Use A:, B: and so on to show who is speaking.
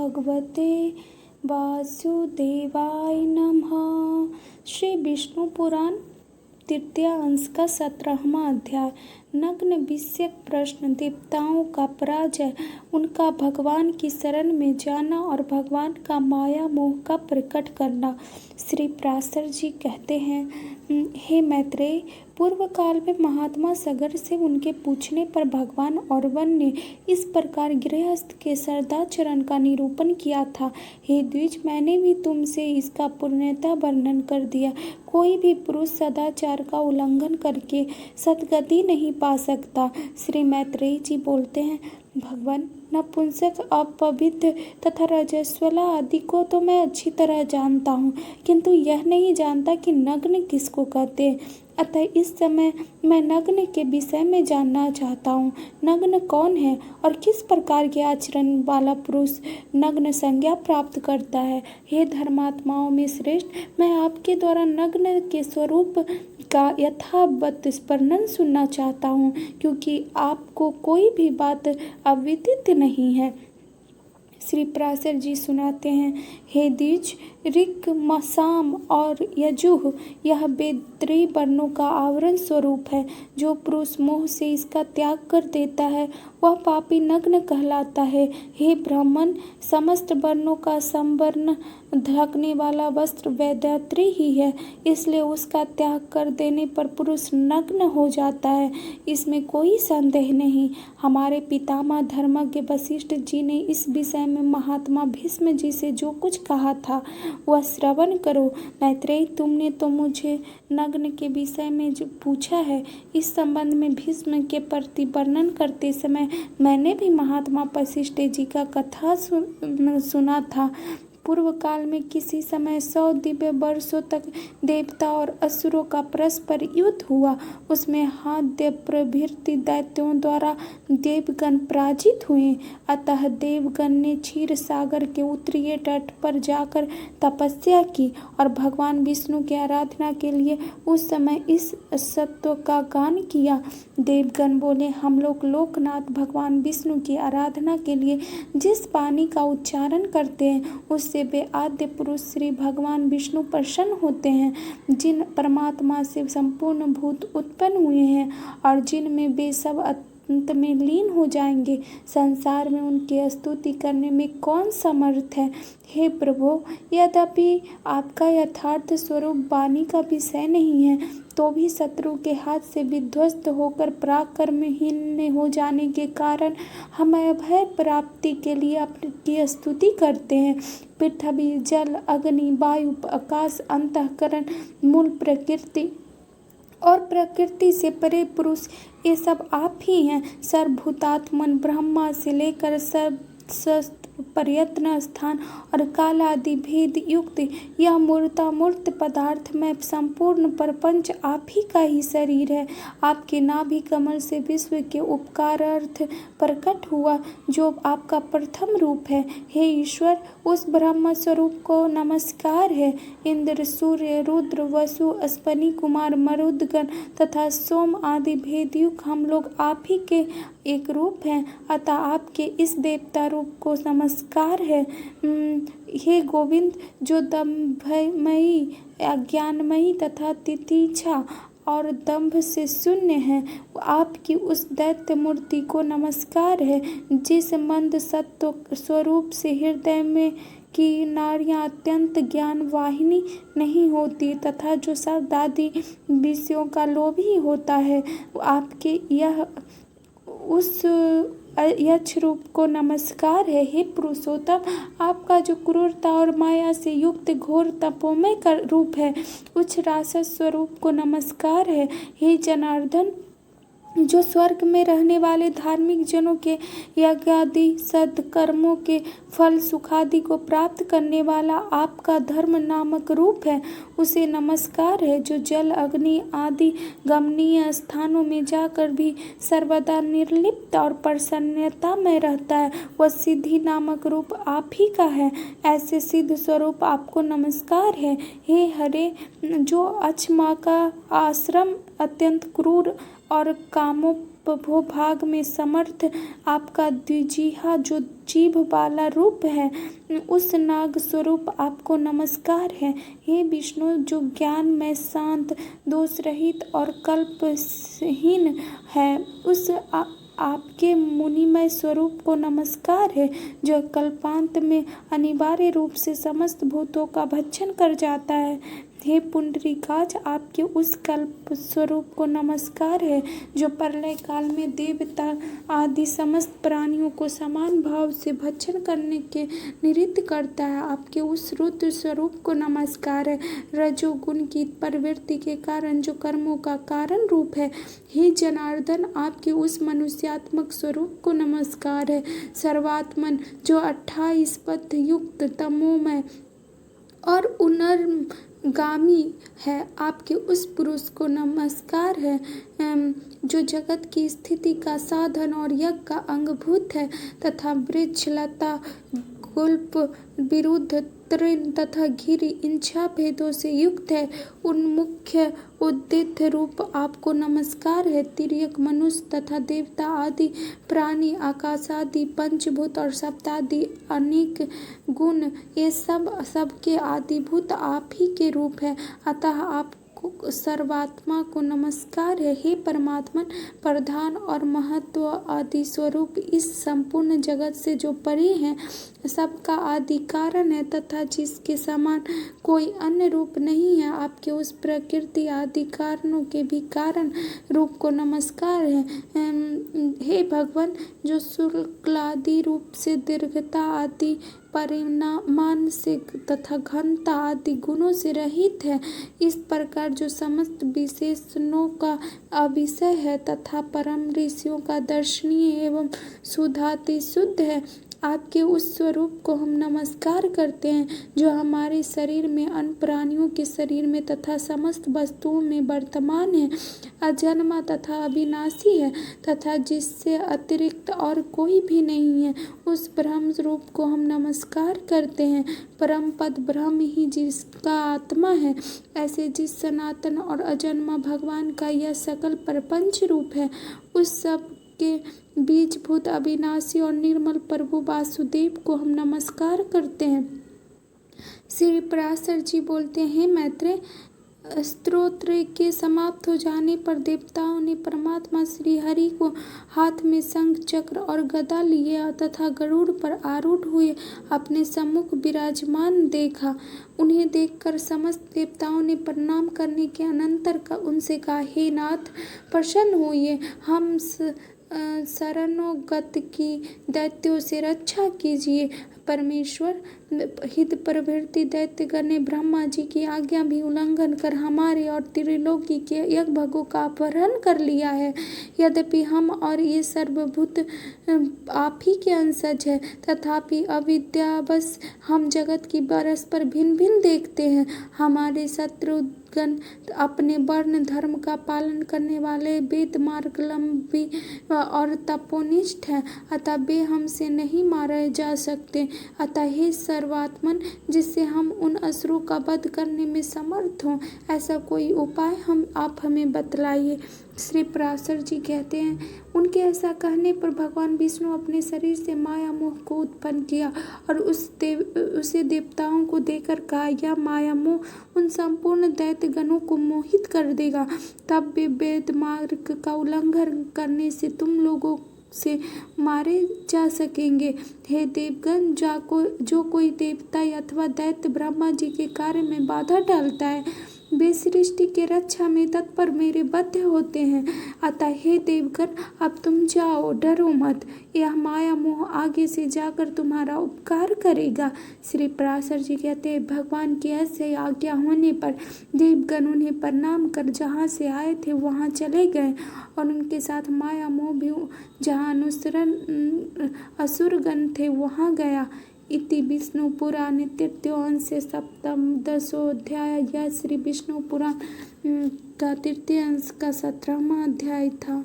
A: भगवते वासुदेवाय नमः। श्री विष्णु पुराण तृतीय अंश का 17वां अध्याय। नग्न विषयक प्रश्न। देवताओं का पराजय, उनका भगवान की शरण में जाना और भगवान का माया मोह का प्रकट करना। श्री पराशर जी कहते हैं, हे मैत्रेय, पूर्व काल में महात्मा सगर से उनके पूछने पर भगवान औरवन ने इस प्रकार गृहस्थ के सदाचरण का निरूपण किया था। हे द्विज, मैंने भी तुमसे इसका पूर्णतः वर्णन कर दिया। कोई भी पुरुष सदाचार का उल्लंघन करके सद्गति नहीं पा सकता। श्री मैत्रेय जी बोलते हैं, भगवान, नपुंसक, अपवित्र तथा रजस्वला आदि को तो मैं अच्छी तरह जानता हूँ, किंतु यह नहीं जानता कि नग्न किसको कहते हैं। अतः इस समय मैं नग्न के विषय में जानना चाहता हूँ। नग्न कौन है और किस प्रकार के आचरण वाला पुरुष नग्न संज्ञा प्राप्त करता है। हे धर्मात्माओं में श्रेष्ठ, मैं आपके द्वारा नग्न के स्वरूप का यथावत वर्णन सुनना चाहता हूँ, क्योंकि आपको कोई भी बात अविदित नहीं है। श्री पराशर जी सुनाते हैं, हे द्विज, ऋक्, साम और यजुः यह वेद वर्णों का आवरण स्वरूप है। जो पुरुष मोह से इसका त्याग कर देता है वह पापी नग्न कहलाता है। हे ब्राह्मण, समस्त वर्णों का संवर्ण ढकने वाला वस्त्र वेदात्री ही है, इसलिए उसका त्याग कर देने पर पुरुष नग्न हो जाता है, इसमें कोई संदेह नहीं। हमारे पितामह धर्मज्ञ वशिष्ठ जी ने इस विषय में महात्मा भीष्म जी से जो कुछ कहा था वह श्रवण करो। मैत्रेय, तुमने तो मुझे नग्न के विषय में जो पूछा है, इस संबंध में भीष्म के प्रति वर्णन करते समय मैंने भी महात्मा वशिष्ठ जी का कथा सुना था। पूर्व काल में किसी समय 100 दिव्य वर्षों तक देवता और असुरों का परस्पर युद्ध हुआ। उसमें हास्य प्रभृति दैत्यों द्वारा देवगण पराजित हुए। अतः देवगण ने क्षीर सागर के उत्तरीय तट पर जाकर तपस्या की और भगवान विष्णु की आराधना के लिए उस समय इस सत्व का गान किया। देवगण बोले, हम लोग लोकनाथ भगवान विष्णु की आराधना के लिए जिस पानी का उच्चारण करते हैं उससे वे आद्य पुरुष श्री भगवान विष्णु प्रसन्न होते हैं, जिन परमात्मा से संपूर्ण भूत उत्पन्न हुए हैं और जिनमें वे सब अंत में लीन हो जाएंगे। संसार में उनकी स्तुति करने में कौन समर्थ है। हे प्रभु, यद्यपि आपका यथार्थ स्वरूप वाणी का विषय नहीं है, तो भी शत्रु के हाथ से विध्वस्त होकर पराक्रमहीन हो जाने के कारण हम अभय प्राप्ति के लिए आपकी स्तुति करते हैं। पृथ्वी, जल, अग्नि, वायु, आकाश, अंतःकरण, मूल प्रकृति और प्रकृति से परे पुरुष, ये सब आप ही हैं। सर्वभूतात्मन ब्रह्मा से लेकर सर्व प्रयत्न स्थान और काल आदि भेद युक्त यह मूर्तामूर्त पदार्थ में संपूर्ण प्रपंच आप ही का ही शरीर है। आपके नाभि कमल से विश्व के उपकारार्थ प्रकट हुआ, जो आपका प्रथम रूप है। हे ईश्वर, उस ब्रह्म स्वरूप को नमस्कार है। इंद्र, सूर्य, रुद्र, वसु, अश्वनी कुमार, मरुदगण तथा सोम आदि भेदयुक्त हम लोग आप ही के एक रूप हैं, अतः आपके इस देवता रूप को नमस्कार है। हे गोविंद, जो दंभमयी, अज्ञानमयी तथा तितिक्षा और दंभ से शून्य है, आपकी उस दैत्य मूर्ति को नमस्कार है। जिस मंद सत्व स्वरूप से हृदय में की नारियां अत्यंत ज्ञान वाहिनी नहीं होती तथा जो शब्दादि विषयों का लोभी होता है, आपके यह उस यक्ष रूप को नमस्कार है। हे पुरुषोत्तम, आपका जो क्रूरता और माया से युक्त घोर तपोमय का रूप है, उच्च राक्षस स्वरूप को नमस्कार है। हे जनार्दन, जो स्वर्ग में रहने वाले धार्मिक जनों के यज्ञादि सत्कर्मों के फल सुखादि को प्राप्त करने वाला आपका धर्म नामक रूप है, उसे नमस्कार है। जो जल, अग्नि आदि गमनीय स्थानों में जाकर भी सर्वदा निर्लिप्त और प्रसन्नता में रहता है, वह सिद्धि नामक रूप आप ही का है। ऐसे सिद्ध स्वरूप आपको नमस्कार है। हे हरे, जो अक्षमा का आश्रम अत्यंत क्रूर और भाग में समर्थ आपका द्विजिह्वा जो जीभ वाला रूप है, उस नाग स्वरूप आपको नमस्कार है। हे विष्णु, जो ज्ञान में शांत, दोष रहित और कल्पहीन है, उस आपके मुनिमय स्वरूप को नमस्कार है, जो कल्पांत में अनिवार्य रूप से समस्त भूतों का भक्षण कर जाता है। हे पुंडरीकाक्ष, आपके उस कल्प स्वरूप को नमस्कार है, जो प्रलय काल में देवता आदि समस्त प्राणियों को समान भाव से भक्षण करने के निमित्त करता है। आपके उस रुद्र स्वरूप को नमस्कार है, रजोगुण की प्रवृत्ति के कारण जो कर्मों का कारण रूप है। हे जनार्दन, आपके उस मनुष्यात्मक स्वरूप को नमस्कार है, सर्वात्मन जो 28 पद युक्त तमोमय और उन्नतगामी है। आपके उस पुरुष को नमस्कार है, जो जगत की स्थिति का साधन और यज्ञ का अंगभूत है तथा वृक्ष, लता, गुल्प, विरुद्ध, तृण तथा गिरि इन 6 भेदों से युक्त है। उन मुख्य उद्दित रूप आपको नमस्कार है। तिर्यक, मनुष्य तथा देवता आदि प्राणी, आकाश आदि पंचभूत और सप्तादि अनेक गुण, ये सबके आदिभूत आप ही के रूप है। अतः आपको सर्वात्मा को नमस्कार है। हे परमात्मा, प्रधान और महत्व आदि स्वरूप इस संपूर्ण जगत से जो परे हैं, सबका आदि कारण है तथा जिसके समान कोई अन्य रूप नहीं है, आपके उस प्रकृति आदि कारणों के भी कारण रूप को नमस्कार है। हे भगवान, जो शुक्लादि रूप से दीर्घता आदि परिमाण से तथा घनता आदि गुणों से रहित है, इस प्रकार जो समस्त विशेषणों का अविषय है तथा परम ऋषियों का दर्शनीय एवं शुद्धाति शुद्ध है, आपके उस स्वरूप को हम नमस्कार करते हैं, जो हमारे शरीर में, अन्य प्राणियों के शरीर में तथा समस्त वस्तुओं में वर्तमान है, अजन्मा तथा अविनाशी है तथा जिससे अतिरिक्त और कोई भी नहीं है। उस ब्रह्म रूप को हम नमस्कार करते हैं। परम पद ब्रह्म ही जिसका आत्मा है, ऐसे जिस सनातन और अजन्मा भगवान का यह सकल प्रपंच रूप है, उस सब के बीजभूत अविनाशी और निर्मल प्रभु वासुदेव को हम नमस्कार करते हैं। श्री पराशर जी बोलते हैं, मैत्रेय, स्तोत्र के समाप्त हो जाने पर देवताओं ने परमात्मा श्री हरि को हाथ में शंख, चक्र और गदा लिए तथा गरुड़ पर आरूढ़ हुए अपने सम्मुख विराजमान देखा। उन्हें देखकर समस्त देवताओं ने प्रणाम करने के अनंतर उनसे कहा, हे नाथ, प्रसन्न होइए, हम शरणोगत की दैत्यों से रक्षा कीजिए। परमेश्वर, हित प्रवृत्ति दैत्यगण ने ब्रह्मा जी की आज्ञा भी उल्लंघन कर हमारे और त्रिलोकी के यज्ञभोगों का अपहरण कर लिया है। यद्यपि हम और ये सर्वभूत आप ही के अंशज है, तथापि अविद्यावश हम जगत की परस्पर भिन्न भिन्न देखते हैं। हमारे शत्रुगण अपने वर्ण धर्म का पालन करने वाले वेद मार्गलंबी और तपोनिष्ठ हैं, अतः वे हमसे नहीं मारे जा सकते। अतः हे सर्वात्मन, जिससे हम उन असुरों का वध करने में समर्थ हों, ऐसा कोई उपाय आप हमें बतलाइए। श्री पराशर जी कहते हैं, उनके ऐसा कहने पर भगवान विष्णु अपने शरीर से माया मोह को उत्पन्न किया और उसे देवताओं को देकर कहा, यह माया मोह उन संपूर्ण दैत्य गणों को मोहित कर देगा, तब वे वेद मार्ग का उल्लंघन करने से तुम लोगों से मारे जा सकेंगे। हे देवगण, जो कोई देवता अथवा दैत्य ब्रह्मा जी के कार्य में बाधा डालता है, वे सृष्टि के रक्षा में तत्पर मेरे बद्ध होते हैं। अतः हे देवगण, अब तुम जाओ, डरो मत, यह माया मोह आगे से जाकर तुम्हारा उपकार करेगा। श्री पराशर जी कहते हैं, भगवान की ऐसे आज्ञा होने पर देवगण उन्हें प्रणाम कर जहाँ से आए थे वहाँ चले गए और उनके साथ माया मोह भी जहाँ असुरगण थे वहाँ गया। इति विष्णु पुराणे तृतीयांशे सप्तदशोऽध्याय। यह श्री विष्णु पुराण का तृतीय अंश का 17वां अध्याय था।